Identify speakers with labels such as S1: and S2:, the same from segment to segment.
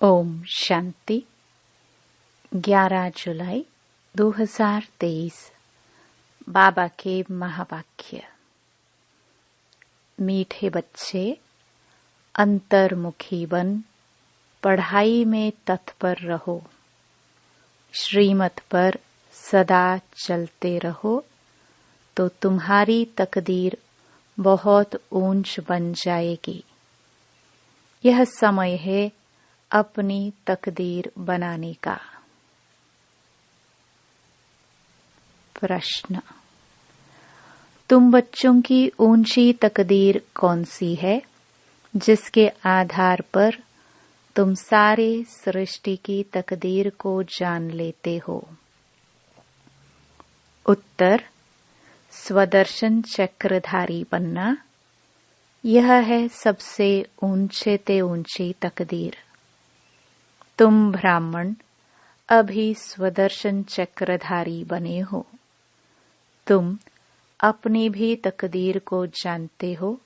S1: ओम शांति। 11 जुलाई 2023 बाबा के महावाक्य। मीठे बच्चे, अंतर्मुखी बन पढ़ाई में तत्पर रहो। श्रीमत पर सदा चलते रहो तो तुम्हारी तकदीर बहुत ऊंच बन जाएगी। यह समय है अपनी तकदीर बनाने का। प्रश्न: तुम बच्चों की ऊंची तकदीर कौन सी है जिसके आधार पर तुम सारे सृष्टि की तकदीर को जान लेते हो? उत्तर: स्वदर्शन चक्रधारी बनना। यह है सबसे ऊंचे ते ऊंची तकदीर। तुम ब्राह्मण अभी स्वदर्शन चक्रधारी बने हो। तुम अपनी भी तकदीर को जानते हो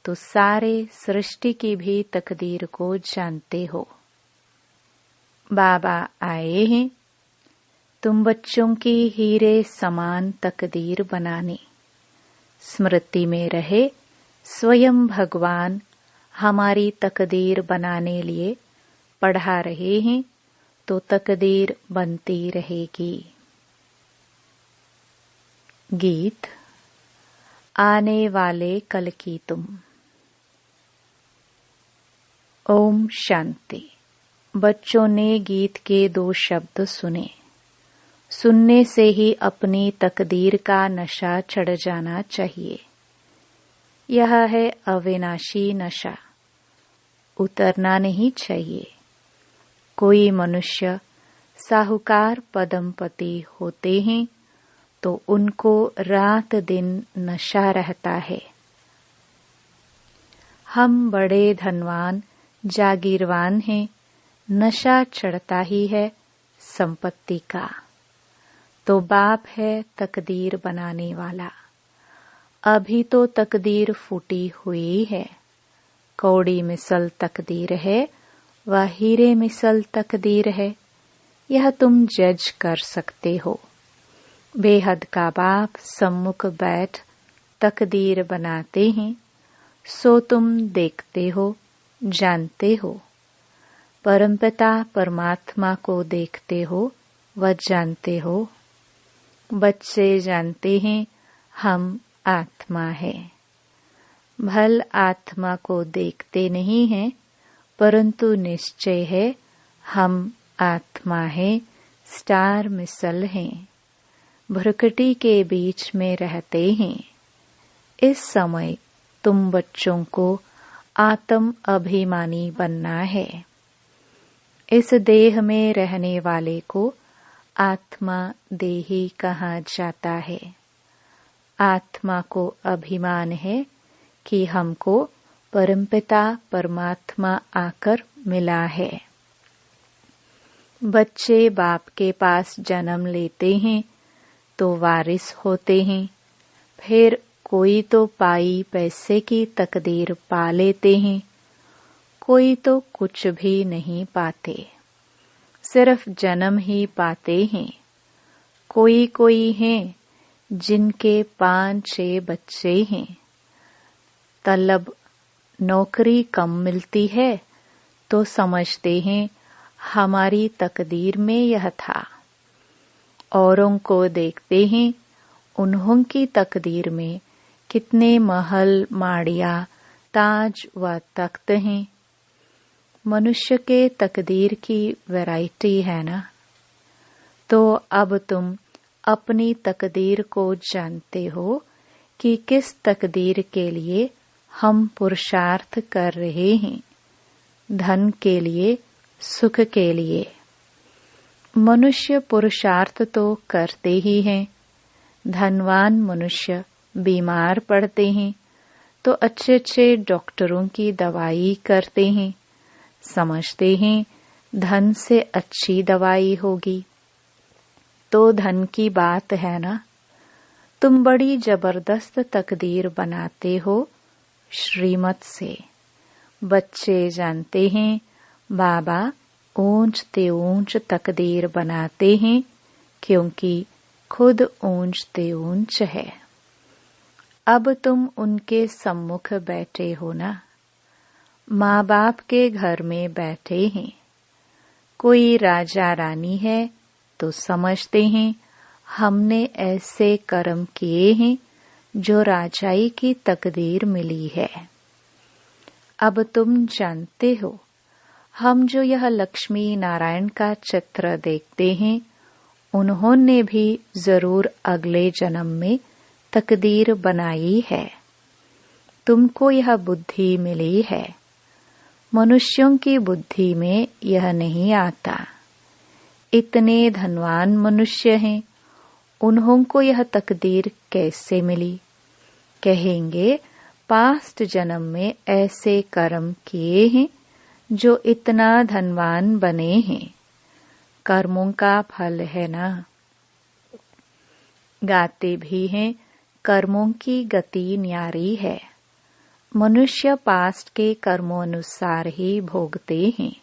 S1: तो सारे सृष्टि की भी तकदीर को जानते हो। बाबा आए हैं तुम बच्चों की हीरे समान तकदीर बनाने। स्मृति में रहे स्वयं भगवान हमारी तकदीर बनाने लिए पढ़ा रहे हैं तो तकदीर बनती रहेगी। गीत आने वाले कल की तुम। ओम शांति। बच्चों ने गीत के 2 शब्द सुने। सुनने से ही अपनी तकदीर का नशा चढ़ जाना चाहिए। यह है अविनाशी नशा, उतरना नहीं चाहिए। कोई मनुष्य साहूकार पदमपति होते हैं तो उनको रात दिन नशा रहता है। हम बड़े धनवान जागीरवान हैं, नशा चढ़ता ही है संपत्ति का। तो बाप है तकदीर बनाने वाला। अभी तो तकदीर फूटी हुई है। कौड़ी मिसल तकदीर है व हीरे मिसल तकदीर है। यह तुम जज कर सकते हो। बेहद का बाप सम्मुख बैठ तकदीर बनाते हैं, सो तुम देखते हो, जानते हो। परमपिता परमात्मा को देखते हो व जानते हो। बच्चे जानते हैं हम आत्मा है। भल आत्मा को देखते नहीं हैं, परंतु निश्चय है हम आत्मा है, स्टार मिसल हैं। भ्रकटी के बीच में रहते हैं। इस समय तुम बच्चों को आत्म अभिमानी बनना है। इस देह में रहने वाले को आत्मा देही कहा जाता है। आत्मा को अभिमान है कि हमको परमपिता परमात्मा आकर मिला है। बच्चे बाप के पास जन्म लेते हैं तो वारिस होते हैं। फिर कोई तो पाई पैसे की तकदीर पा लेते हैं, कोई तो कुछ भी नहीं पाते, सिर्फ जन्म ही पाते हैं। कोई कोई हैं जिनके 5-6 बच्चे हैं। तलब नौकरी कम मिलती है तो समझते हैं हमारी तकदीर में यह था। औरों को देखते हैं उन्हों की तकदीर में कितने महल माड़िया ताज व तख्त हैं। मनुष्य के तकदीर की वैरायटी है ना। तो अब तुम अपनी तकदीर को जानते हो कि किस तकदीर के लिए हम पुरुषार्थ कर रहे हैं। धन के लिए, सुख के लिए। मनुष्य पुरुषार्थ तो करते ही हैं। धनवान मनुष्य बीमार पड़ते हैं तो अच्छे अच्छे डॉक्टरों की दवाई करते हैं। समझते हैं धन से अच्छी दवाई होगी। तो धन की बात है ना। तुम बड़ी जबरदस्त तकदीर बनाते हो श्रीमत से। बच्चे जानते हैं बाबा ऊंच ते ऊंच तकदीर बनाते हैं, क्योंकि खुद ऊंच ते ऊंच है। अब तुम उनके सम्मुख बैठे हो ना, माँ बाप के घर में बैठे हैं। कोई राजा रानी है तो समझते हैं हमने ऐसे कर्म किए हैं जो राजाई की तकदीर मिली है। अब तुम जानते हो, हम जो यह लक्ष्मी नारायण का चित्र देखते हैं, उन्होंने भी जरूर अगले जन्म में तकदीर बनाई है। तुमको यह बुद्धि मिली है। मनुष्यों की बुद्धि में यह नहीं आता। इतने धनवान मनुष्य हैं, उन्हों को यह तकदीर कैसे मिली? कहेंगे पास्ट जन्म में ऐसे कर्म किए हैं जो इतना धनवान बने हैं। कर्मों का फल है ना। गाते भी हैं कर्मों की गति न्यारी है। मनुष्य पास्ट के कर्मों अनुसार ही भोगते हैं।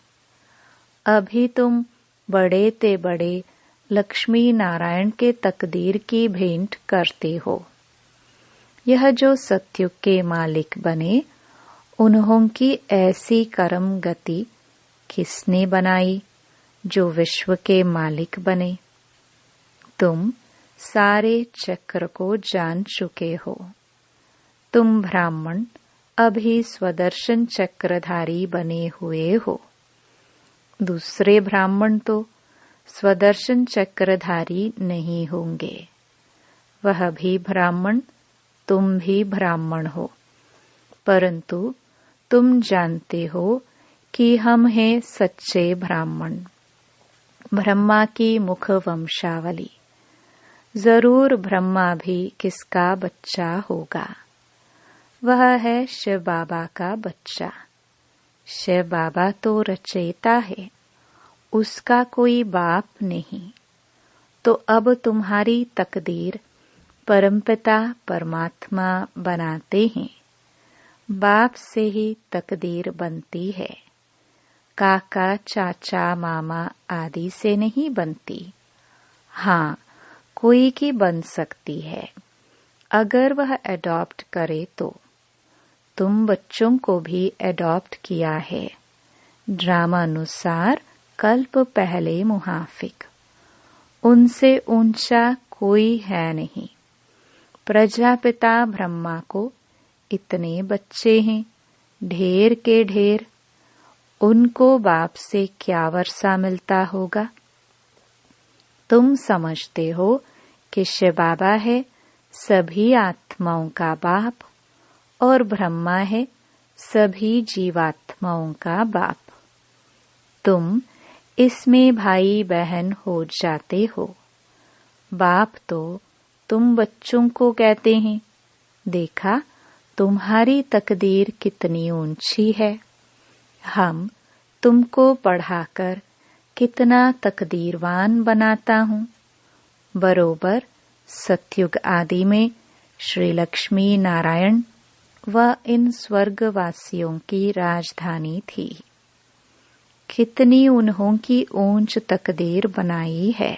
S1: अभी तुम बड़े ते बड़े लक्ष्मी नारायण के तकदीर की भेंट करते हो। यह जो सत्युग के मालिक बने, उन्हों की ऐसी कर्म गति किसने बनाई जो विश्व के मालिक बने? तुम सारे चक्र को जान चुके हो। तुम ब्राह्मण अभी स्वदर्शन चक्रधारी बने हुए हो। दूसरे ब्राह्मण तो स्वदर्शन चक्रधारी नहीं होंगे। वह भी ब्राह्मण, तुम भी ब्राह्मण हो, परंतु तुम जानते हो कि हम हैं सच्चे ब्राह्मण, ब्रह्मा की मुख वंशावली। जरूर ब्रह्मा भी किसका बच्चा होगा? वह है शिव बाबा का बच्चा। शिव बाबा तो रचयिता है, उसका कोई बाप नहीं। तो अब तुम्हारी तकदीर परमपिता परमात्मा बनाते हैं। बाप से ही तकदीर बनती है, काका चाचा मामा आदि से नहीं बनती। हाँ, कोई की बन सकती है, अगर वह एडॉप्ट करे तो। तुम बच्चों को भी एडॉप्ट किया है, ड्रामानुसार कल्प पहले मुहाफिक। उनसे ऊंचा कोई है नहीं। प्रजापिता ब्रह्मा को इतने बच्चे हैं, ढेर के ढेर। उनको बाप से क्या वर्षा मिलता होगा? तुम समझते हो कि शिव बाबा है सभी आत्माओं का बाप और ब्रह्मा है सभी जीवात्माओं का बाप। तुम इसमें भाई बहन हो जाते हो। बाप तो तुम बच्चों को कहते हैं, देखा तुम्हारी तकदीर कितनी ऊंची है। हम तुमको पढ़ाकर कितना तकदीरवान बनाता हूँ। बरोबर सत्युग आदि में श्री लक्ष्मी नारायण व इन स्वर्गवासियों की राजधानी थी। कितनी उन्हों की ऊंच तकदीर बनाई है।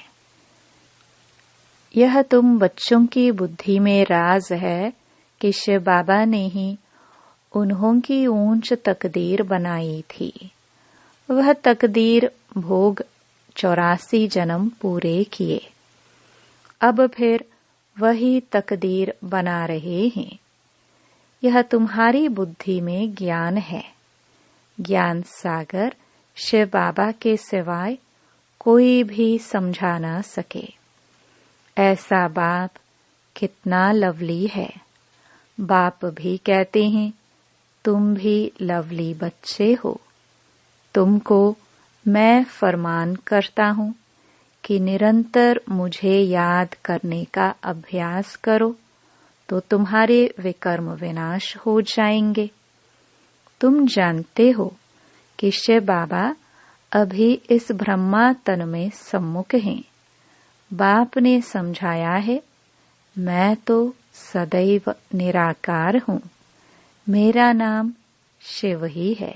S1: यह तुम बच्चों की बुद्धि में राज है कि शिव बाबा ने ही उन्हों की ऊंच तकदीर बनाई थी। वह तकदीर भोग 84 जन्म पूरे किए। अब फिर वही तकदीर बना रहे हैं। यह तुम्हारी बुद्धि में ज्ञान है। ज्ञान सागर शिव बाबा के सिवाय कोई भी समझा न सके। ऐसा बाप कितना लवली है। बाप भी कहते हैं तुम भी लवली बच्चे हो। तुमको मैं फरमान करता हूँ कि निरंतर मुझे याद करने का अभ्यास करो तो तुम्हारे विकर्म विनाश हो जाएंगे। तुम जानते हो कि शिव बाबा अभी इस ब्रह्मा तन में सम्मुख हैं। बाप ने समझाया है, मैं तो सदैव निराकार हूँ। मेरा नाम शिव ही है।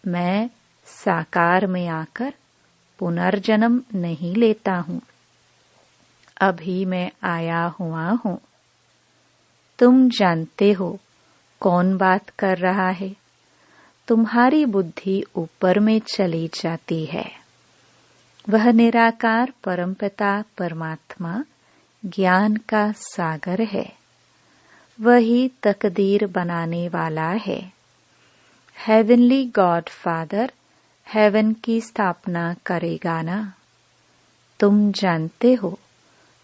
S1: मैं साकार में आकर पुनर्जन्म नहीं लेता हूँ। अभी मैं आया हुआ हूँ। तुम जानते हो कौन बात कर रहा है। तुम्हारी बुद्धि ऊपर में चली जाती है। वह निराकार परमपिता परमात्मा ज्ञान का सागर है। वही तकदीर बनाने वाला है। हेवनली गॉड फादर हेवन की स्थापना करेगा ना। तुम जानते हो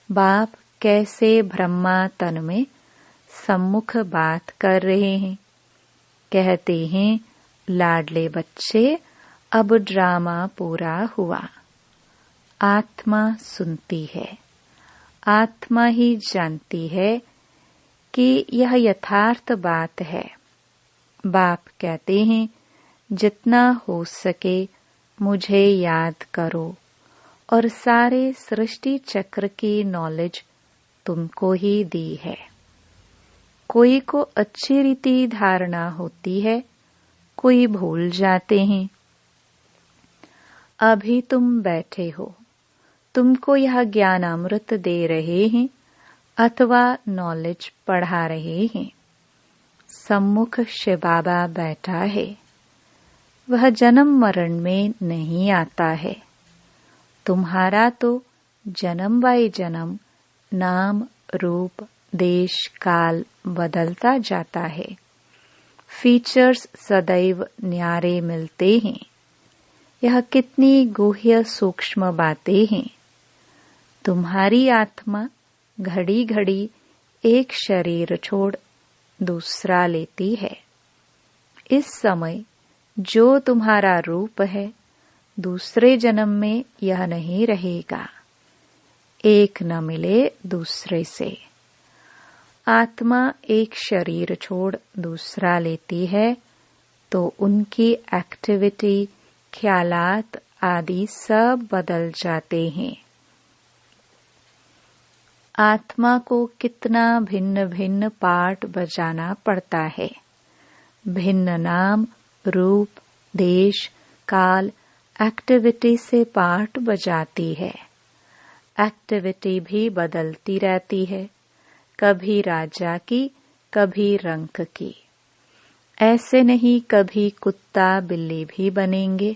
S1: बाप कैसे ब्रह्मा तन में सम्मुख बात कर रहे हैं। कहते हैं, लाडले बच्चे, अब ड्रामा पूरा हुआ। आत्मा सुनती है। आत्मा ही जानती है कि यह यथार्थ बात है। बाप कहते हैं, जितना हो सके मुझे याद करो और सारे सृष्टि चक्र की नॉलेज तुमको ही दी है। कोई को अच्छी रीति धारणा होती है, कोई भूल जाते हैं। अभी तुम बैठे हो, तुमको यह ज्ञान अमृत दे रहे हैं अथवा नॉलेज पढ़ा रहे हैं। सम्मुख शिव बाबा बैठा है। वह जन्म मरण में नहीं आता है। तुम्हारा तो जन्म बाई जन्म नाम रूप देश काल बदलता जाता है। फीचर्स सदैव न्यारे मिलते हैं। यह कितनी गुह्य सूक्ष्म बातें हैं। तुम्हारी आत्मा घड़ी घड़ी एक शरीर छोड़ दूसरा लेती है। इस समय जो तुम्हारा रूप है, दूसरे जन्म में यह नहीं रहेगा। एक न मिले दूसरे से। आत्मा एक शरीर छोड़ दूसरा लेती है तो उनकी एक्टिविटी, ख्यालात आदि सब बदल जाते हैं। आत्मा को कितना भिन्न भिन्न पार्ट बजाना पड़ता है। भिन्न नाम, रूप, देश, काल, एक्टिविटी से पार्ट बजाती है। एक्टिविटी भी बदलती रहती है, कभी राजा की, कभी रंक की। ऐसे नहीं कभी कुत्ता बिल्ली भी बनेंगे।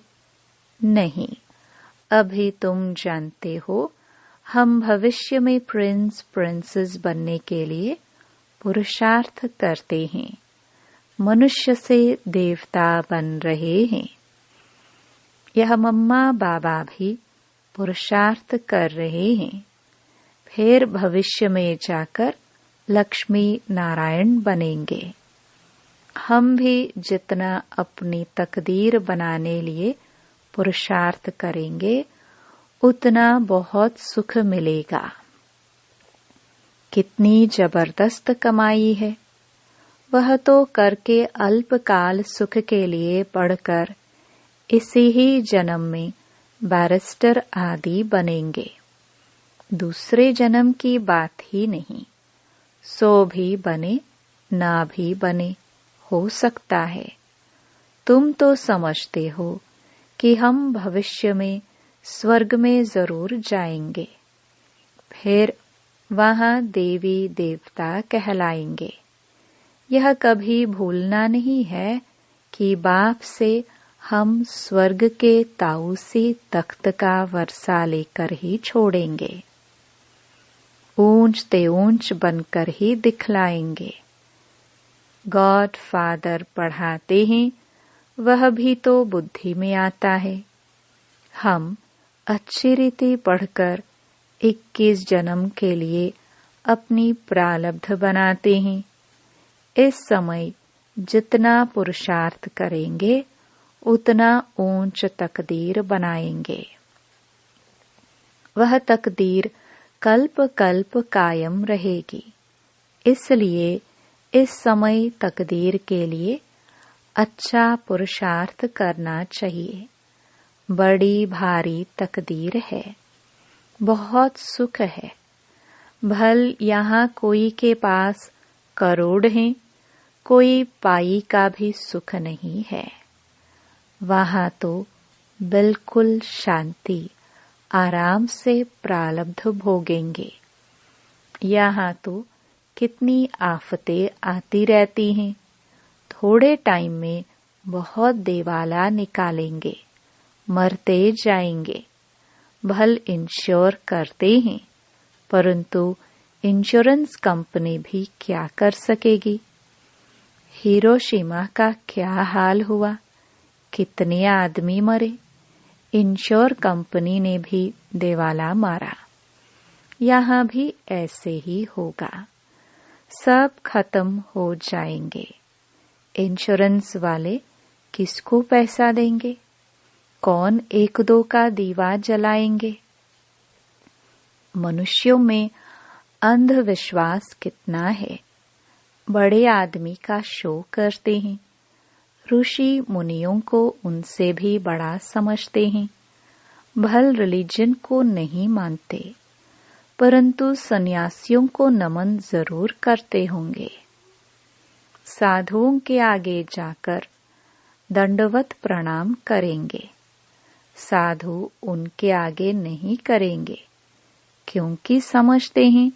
S1: नहीं, अभी तुम जानते हो हम भविष्य में प्रिंस प्रिंसेस बनने के लिए पुरुषार्थ करते हैं। मनुष्य से देवता बन रहे हैं। यह मम्मा बाबा भी पुरुषार्थ कर रहे हैं। फिर भविष्य में जाकर लक्ष्मी नारायण बनेंगे। हम भी जितना अपनी तकदीर बनाने लिए पुरुषार्थ करेंगे, उतना बहुत सुख मिलेगा। कितनी जबरदस्त कमाई है। वह तो करके अल्पकाल सुख के लिए पढ़कर इसी ही जन्म में बैरिस्टर आदि बनेंगे। दूसरे जन्म की बात ही नहीं। सो भी बने, ना भी बने, हो सकता है। तुम तो समझते हो कि हम भविष्य में स्वर्ग में जरूर जाएंगे। फिर वहां देवी देवता कहलाएंगे। यह कभी भूलना नहीं है कि बाप से हम स्वर्ग के ताऊसी तख्त का वर्षा लेकर ही छोड़ेंगे। ऊंच ते ऊंच बनकर ही दिखलाएंगे। गॉड फादर पढ़ाते हैं, वह भी तो बुद्धि में आता है। हम अच्छी रीति पढ़कर 21 जन्म के लिए अपनी प्रारब्ध बनाते हैं। इस समय जितना पुरुषार्थ करेंगे, उतना ऊंच तकदीर बनाएंगे। वह तकदीर कल्प कल्प कायम रहेगी। इसलिए इस समय तकदीर के लिए अच्छा पुरुषार्थ करना चाहिए। बड़ी भारी तकदीर है, बहुत सुख है। भल यहाँ कोई के पास करोड़ हैं, कोई पाई का भी सुख नहीं है। वहाँ तो बिल्कुल शांति, आराम से प्रारब्ध भोगेंगे। यहाँ तो कितनी आफतें आती रहती हैं। थोड़े टाइम में बहुत देवाला निकालेंगे, मरते जाएंगे। भल इंश्योर करते हैं, परंतु इंश्योरेंस कंपनी भी क्या कर सकेगी। हिरोशिमा का क्या हाल हुआ, कितने आदमी मरे। इंश्योर कंपनी ने भी देवाला मारा। यहाँ भी ऐसे ही होगा, सब खत्म हो जाएंगे। इंश्योरेंस वाले किसको पैसा देंगे? कौन एक दो का दीवा जलाएंगे? मनुष्यों में अंधविश्वास कितना है। बड़े आदमी का शो करते हैं, ऋषि मुनियों को उनसे भी बड़ा समझते हैं। भल रिलीजन को नहीं मानते, परंतु सन्यासियों को नमन जरूर करते होंगे। साधुओं के आगे जाकर दंडवत प्रणाम करेंगे। साधु उनके आगे नहीं करेंगे, क्योंकि समझते हैं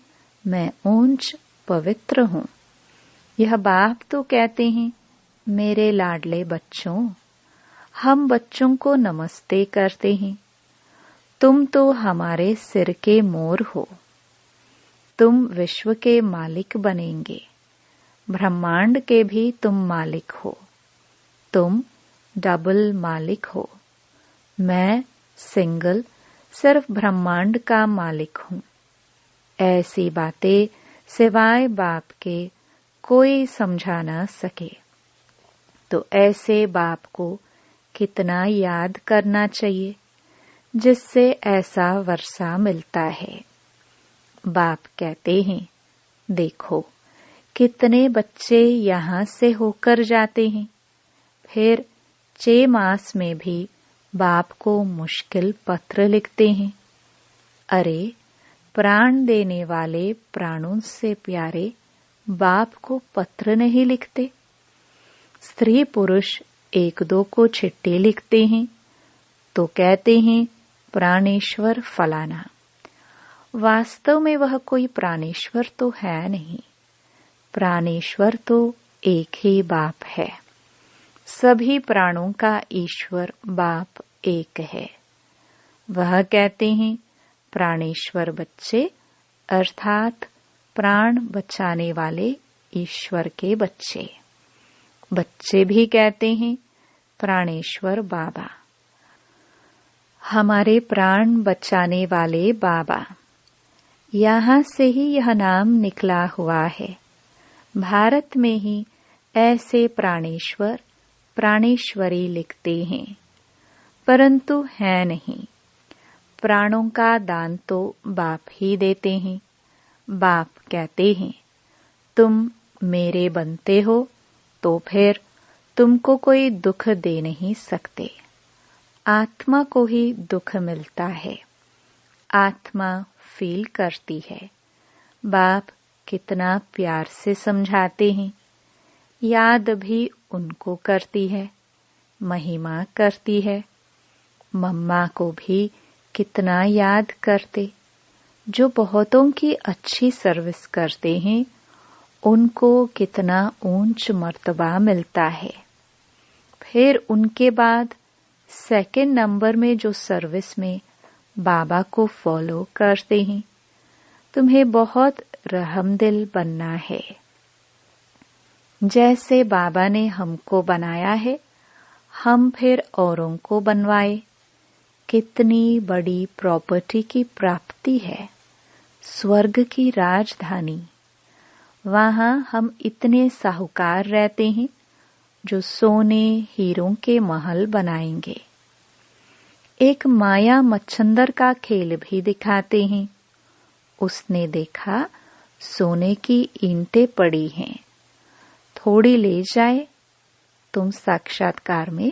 S1: मैं ऊंच पवित्र हूँ। यह बाप तो कहते हैं, मेरे लाडले बच्चों, हम बच्चों को नमस्ते करते हैं। तुम तो हमारे सिर के मोर हो। तुम विश्व के मालिक बनेंगे, ब्रह्मांड के भी तुम मालिक हो। तुम डबल मालिक हो। मैं सिंगल सिर्फ ब्रह्मांड का मालिक हूँ। ऐसी बातें सिवाय बाप के कोई समझा न सके। तो ऐसे बाप को कितना याद करना चाहिए, जिससे ऐसा वर्षा मिलता है। बाप कहते हैं, देखो कितने बच्चे यहाँ से होकर जाते हैं, फिर 6 मास में भी बाप को मुश्किल पत्र लिखते हैं। अरे, प्राण देने वाले प्राणों से प्यारे बाप को पत्र नहीं लिखते। स्त्री पुरुष एक दो को चिट्ठी लिखते हैं तो कहते हैं प्राणेश्वर फलाना। वास्तव में वह कोई प्राणेश्वर तो है नहीं। प्राणेश्वर तो एक ही बाप है। सभी प्राणों का ईश्वर बाप एक है। वह कहते हैं प्राणेश्वर बच्चे, अर्थात प्राण बचाने वाले ईश्वर के बच्चे। बच्चे भी कहते हैं प्राणेश्वर बाबा, हमारे प्राण बचाने वाले बाबा। यहाँ से ही यह नाम निकला हुआ है। भारत में ही ऐसे प्राणेश्वर प्राणेश्वरी लिखते हैं, परंतु है नहीं। प्राणों का दान तो बाप ही देते हैं। बाप कहते हैं, तुम मेरे बनते हो तो फिर तुमको कोई दुख दे नहीं सकते। आत्मा को ही दुख मिलता है। आत्मा फील करती है। बाप कितना प्यार से समझाते हैं। याद भी उनको करती है, महिमा करती है। मम्मा को भी कितना याद करते। जो बहुतों की अच्छी सर्विस करते हैं, उनको कितना ऊंच मर्तबा मिलता है। फिर उनके बाद सेकंड नंबर में जो सर्विस में बाबा को फॉलो करते हैं, तुम्हें बहुत रहमदिल बनना है। जैसे बाबा ने हमको बनाया है, हम फिर औरों को बनवाए। कितनी बड़ी प्रॉपर्टी की प्राप्ति है। स्वर्ग की राजधानी। वहां हम इतने साहूकार रहते हैं जो सोने हीरों के महल बनाएंगे। एक माया मच्छंदर का खेल भी दिखाते हैं। उसने देखा सोने की ईंटें पड़ी हैं, थोड़ी ले जाए। तुम साक्षात्कार में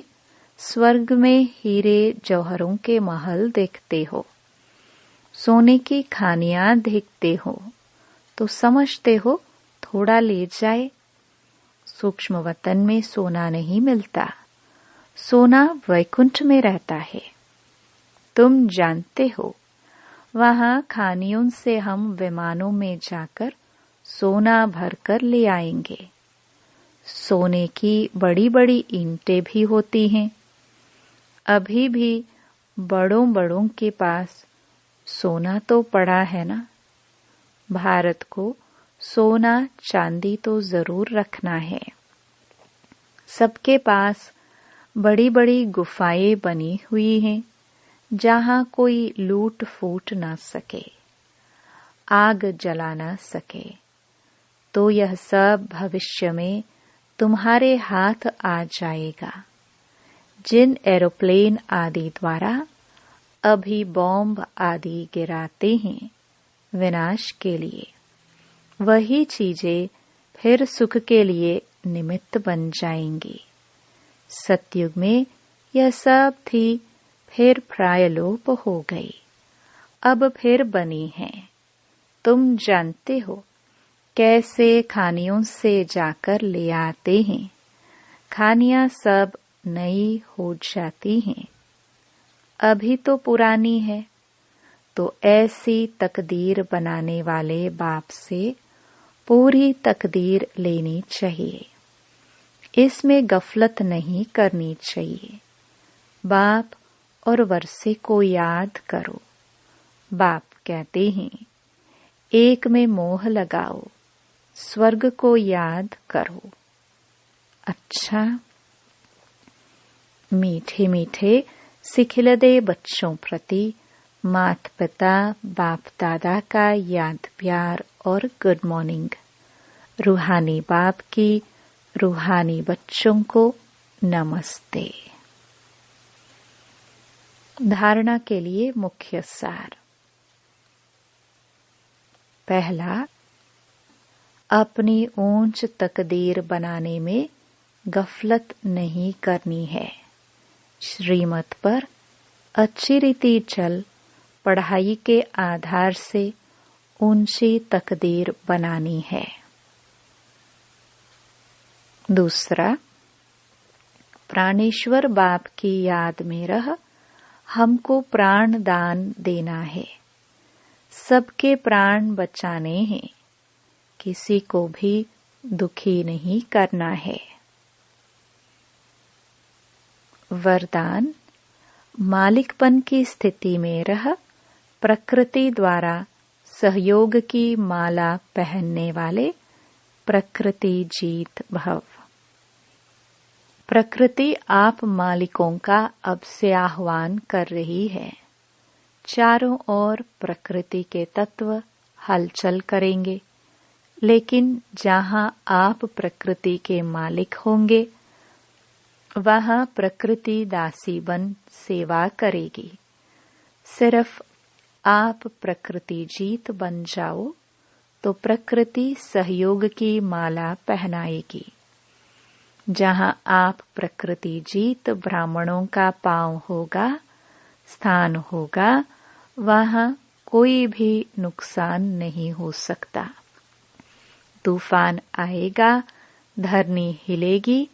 S1: स्वर्ग में हीरे जौहरों के महल देखते हो, सोने की खानियां देखते हो, तो समझते हो थोड़ा ले जाए। सूक्ष्म वतन में सोना नहीं मिलता। सोना वैकुंठ में रहता है। तुम जानते हो, वहां खानियों से हम विमानों में जाकर सोना भरकर ले आएंगे। सोने की बड़ी बड़ी ईंटें भी होती हैं। अभी भी बड़ों बड़ों के पास सोना तो पड़ा है ना। भारत को सोना चांदी तो जरूर रखना है। सबके पास बड़ी बड़ी गुफाएं बनी हुई हैं, जहां कोई लूट फूट ना सके, आग जला ना सके। तो यह सब भविष्य में तुम्हारे हाथ आ जाएगा। जिन एरोप्लेन आदि द्वारा अभी बॉम्ब आदि गिराते हैं विनाश के लिए, वही चीजें फिर सुख के लिए निमित्त बन जाएंगी। सतयुग में यह सब थी, फिर प्रायलोप हो गई, अब फिर बनी है। तुम जानते हो कैसे खानियों से जाकर ले आते हैं। खानियां सब नई हो जाती हैं, अभी तो पुरानी है। तो ऐसी तकदीर बनाने वाले बाप से पूरी तकदीर लेनी चाहिए। इसमें गफलत नहीं करनी चाहिए। बाप और वर्षे को याद करो। बाप कहते हैं, एक में मोह लगाओ, स्वर्ग को याद करो। अच्छा, मीठे मीठे सिखिलदे बच्चों प्रति माता पिता बाप दादा का याद प्यार और गुड मॉर्निंग। रूहानी बाप की रूहानी बच्चों को नमस्ते। धारणा के लिए मुख्य सार। पहला, अपनी ऊंच तकदीर बनाने में गफलत नहीं करनी है। श्रीमत पर अच्छी रीति चल पढ़ाई के आधार से ऊंची तकदीर बनानी है। दूसरा, प्राणेश्वर बाप की याद में रह हमको प्राण दान देना है। सबके प्राण बचाने हैं, किसी को भी दुखी नहीं करना है। वरदान, मालिकपन की स्थिति में रह प्रकृति द्वारा सहयोग की माला पहनने वाले प्रकृति जीत भव। प्रकृति आप मालिकों का अब से आह्वान कर रही है। चारों ओर प्रकृति के तत्व हलचल करेंगे, लेकिन जहां आप प्रकृति के मालिक होंगे, वहां प्रकृति दासी बन सेवा करेगी। सिर्फ आप प्रकृति जीत बन जाओ तो प्रकृति सहयोग की माला पहनाएगी। जहां आप प्रकृति जीत ब्राह्मणों का पांव होगा, स्थान होगा, वहां कोई भी नुकसान नहीं हो सकता। तूफान आएगा, धरनी हिलेगी,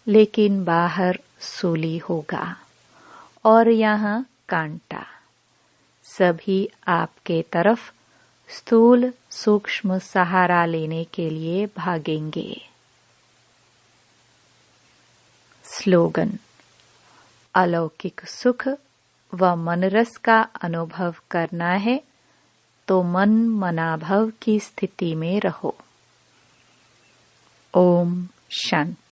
S1: लेकिन बाहर सूली होगा और यहाँ कांटा। सभी आपके तरफ स्थूल सूक्ष्म सहारा लेने के लिए भागेंगे। स्लोगन, अलौकिक सुख व मनरस का अनुभव करना है तो मन मनाभव की स्थिति में रहो। ओम शांति।